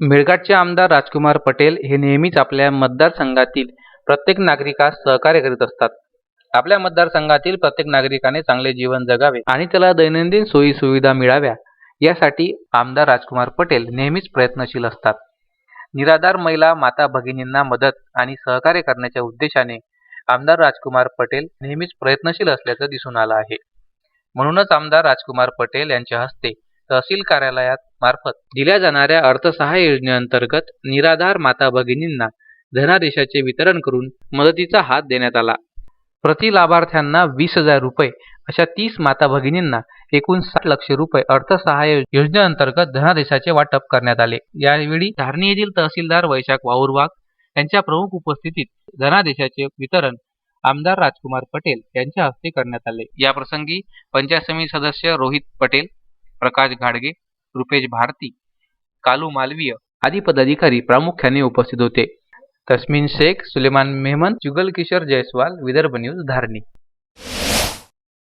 मेळघाटचे आमदार राजकुमार पटेल हे नेहमीच आपल्या मतदारसंघातील प्रत्येक नागरिकास सहकार्य करीत असतात. आपल्या मतदारसंघातील प्रत्येक नागरिकाने चांगले जीवन जगावे आणि त्याला दैनंदिन सोयी सुविधा मिळाव्या यासाठी आमदार राजकुमार पटेल नेहमीच प्रयत्नशील असतात. निराधार महिला माता भगिनींना मदत आणि सहकार्य करण्याच्या उद्देशाने आमदार राजकुमार पटेल नेहमीच प्रयत्नशील असल्याचं दिसून आलं आहे. म्हणूनच आमदार राजकुमार पटेल यांच्या हस्ते तहसील कार्यालयात मार्फत दिल्या जाणाऱ्या अर्थसहाय्य योजनेअंतर्गत निराधार माता भगिनींना धनादेशाचे वितरण करून मदतीचा हात देण्यात आला. प्रति लाभार्थ्यांना 20,000 रुपये अशा 30 माता भगिनींना एकूण 60 लक्ष रुपये अर्थसहाय्य योजनेअंतर्गत धनादेशाचे वाटप करण्यात आले. यावेळी धारणी येथील तहसीलदार वैशाख वाऊरवाघ यांच्या प्रमुख उपस्थितीत धनादेशाचे वितरण आमदार राजकुमार पटेल यांच्या हस्ते करण्यात आले. याप्रसंगी पंचायत समिती सदस्य रोहित पटेल, प्रकाश घाडगे, रुपेश भारती, कालू मालवीय आदी पदाधिकारी प्रामुख्याने उपस्थित होते. तस्मीन शेख, सुलेमान मेहमन, जुगल किशोर जयस्वाल, विदर्भ न्यूज, धारणी.